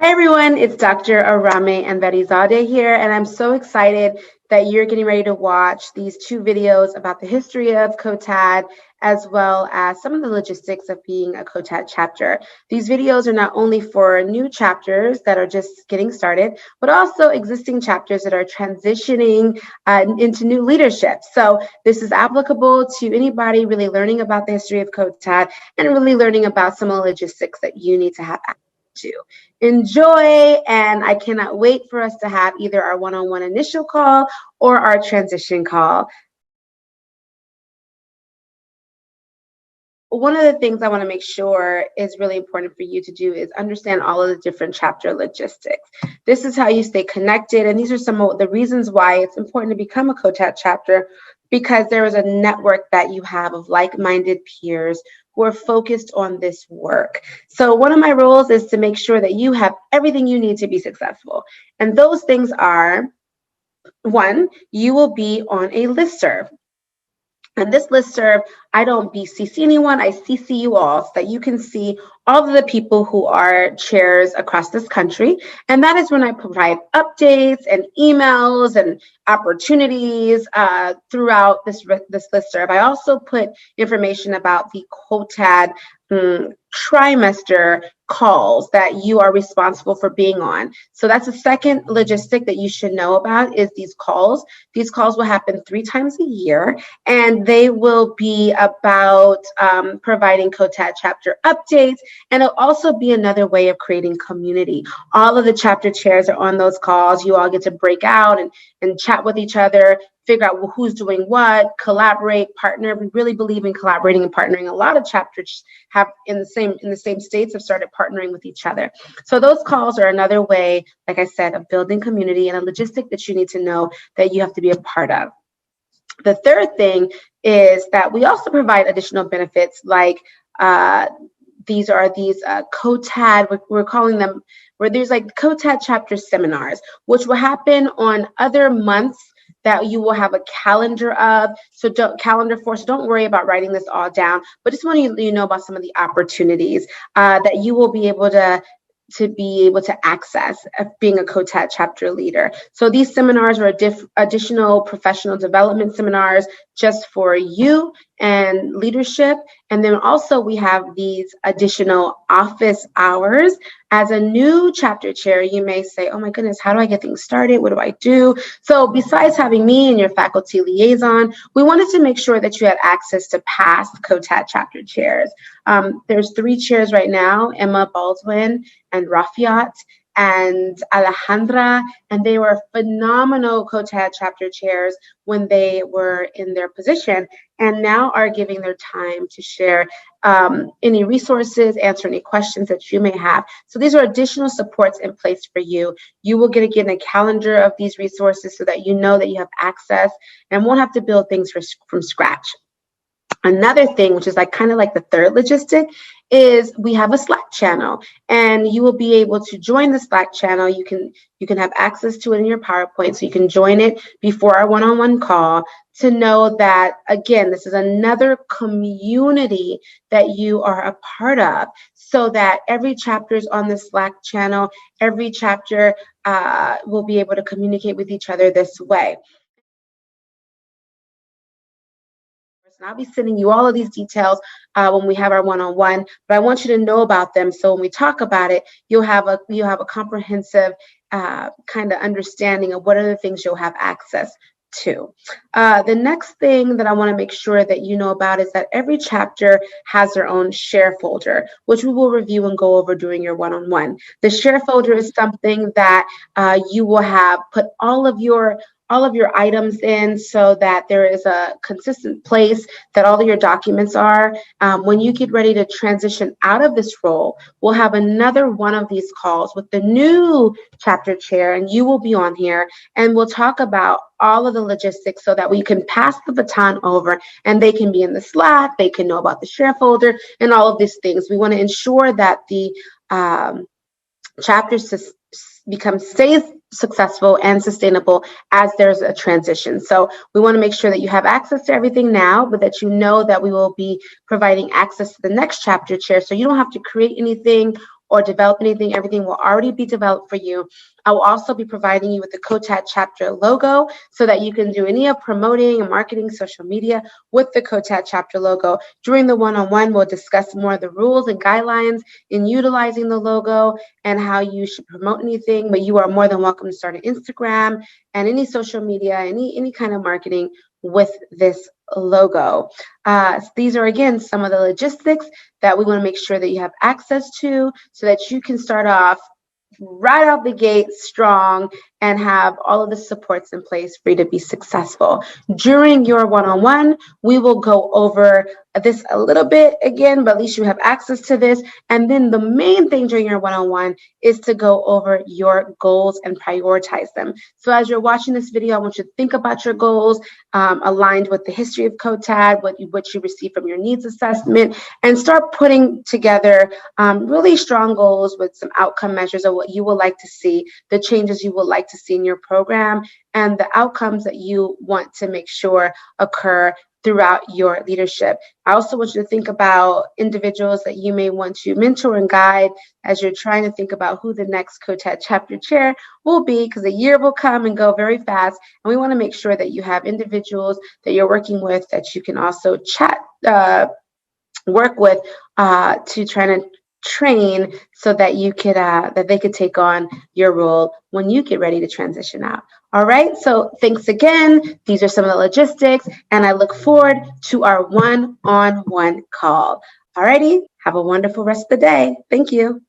Hi everyone, it's Dr. Arame Anverizadeh here, and I'm so excited that you're getting ready to watch these two videos about the history of COTAD as well as some of the logistics of being a COTAD chapter. These videos are not only for new chapters that are just getting started, but also existing chapters that are transitioning into new leadership. So this is applicable to anybody really learning about the history of COTAD and really learning about some of the logistics that you need to have access to. Enjoy, and I cannot wait for us to have either our one-on-one initial call or our transition call. One of the things I want to make sure is really important for you to do is understand all of the different chapter logistics. This is how you stay connected, and these are some of the reasons why it's important to become a COTAD chapter, because there is a network that you have of like-minded peers who are focused on this work. So one of my roles is to make sure that you have everything you need to be successful. And those things are, one, you will be on a listserv. And this listserv, I don't BCC anyone, I CC you all so that you can see all of the people who are chairs across this country. And that is when I provide updates and emails and opportunities throughout this listserv. I also put information about the COTAD trimester calls that you are responsible for being on. So that's the second logistic that you should know about, is these calls. These calls will happen 3 times a year, and they will be about providing COTAD chapter updates, and it'll also be another way of creating community. All of the chapter chairs are on those calls. You all get to break out and chat with each other, figure out who's doing what, collaborate, partner. We really believe in collaborating and partnering. A lot of chapters have in the same states have started partnering with each other. So those calls are another way, like I said, of building community and a logistic that you need to know that you have to be a part of. The third thing is that we also provide additional benefits, like these COTAD, we're calling them, where there's like COTAD chapter seminars, which will happen on other months that you will have a calendar of. So don't worry about writing this all down, but just want you to know about some of the opportunities that you will be able to access being a COTAD chapter leader. So these seminars are additional professional development seminars just for you and leadership. And then also we have these additional office hours. As a new chapter chair, you may say, oh my goodness, how do I get things started? What do I do? So besides having me and your faculty liaison, we wanted to make sure that you had access to past COTAD chapter chairs. There's 3 chairs right now, Emma Baldwin and Rafiat and Alejandra, and they were phenomenal COTAD chapter chairs when they were in their position, and now are giving their time to share any resources, answer any questions that you may have. So these are additional supports in place for you. You will get a calendar of these resources so that you know that you have access and won't have to build things from scratch. Another thing, which is kind of like the third logistic, is we have a Slack channel, and you will be able to join the Slack channel. You can have access to it in your PowerPoint, so you can join it before our one-on-one call to know that, again, this is another community that you are a part of, so that every chapter is on the Slack channel. Every chapter will be able to communicate with each other this way. And I'll be sending you all of these details when we have our one-on-one, but I want you to know about them, so when we talk about it, you'll have a comprehensive kind of understanding of what are the things you'll have access to. The next thing that I want to make sure that you know about is that every chapter has their own share folder, which we will review and go over during your one-on-one. The share folder is something that you will have put all of your items in, so that there is a consistent place that all of your documents are. When you get ready to transition out of this role, we'll have another one of these calls with the new chapter chair, and you will be on here, and we'll talk about all of the logistics so that we can pass the baton over, and they can be in the Slack, they can know about the share folder and all of these things. We want to ensure that the chapter stays successful and sustainable as there's a transition. So we want to make sure that you have access to everything now, but that you know that we will be providing access to the next chapter chair, so you don't have to create anything or develop anything. Everything will already be developed for you. I will also be providing you with the COTAD chapter logo so that you can do any of promoting and marketing social media with the COTAD chapter logo. During the one-on-one, we'll discuss more of the rules and guidelines in utilizing the logo and how you should promote anything, but you are more than welcome to start an Instagram and any social media, any kind of marketing with this logo. These are, again, some of the logistics that we want to make sure that you have access to so that you can start off right out the gate strong and have all of the supports in place for you to be successful. During your one-on-one, we will go over this a little bit again, but at least you have access to this. And then the main thing during your one-on-one is to go over your goals and prioritize them. So as you're watching this video, I want you to think about your goals aligned with the history of COTAD, what you receive from your needs assessment, and start putting together really strong goals with some outcome measures of what you would like to see, the changes you would like to see in your program, and the outcomes that you want to make sure occur throughout your leadership. I also want you to think about individuals that you may want to mentor and guide as you're trying to think about who the next COTAD chapter chair will be, because a year will come and go very fast. And we want to make sure that you have individuals that you're working with that you can also work with to try to train so that you could that they could take on your role when you get ready to transition out. All right, so thanks again. These are some of the logistics, and I look forward to our one-on-one call. All righty, have a wonderful rest of the day. Thank you.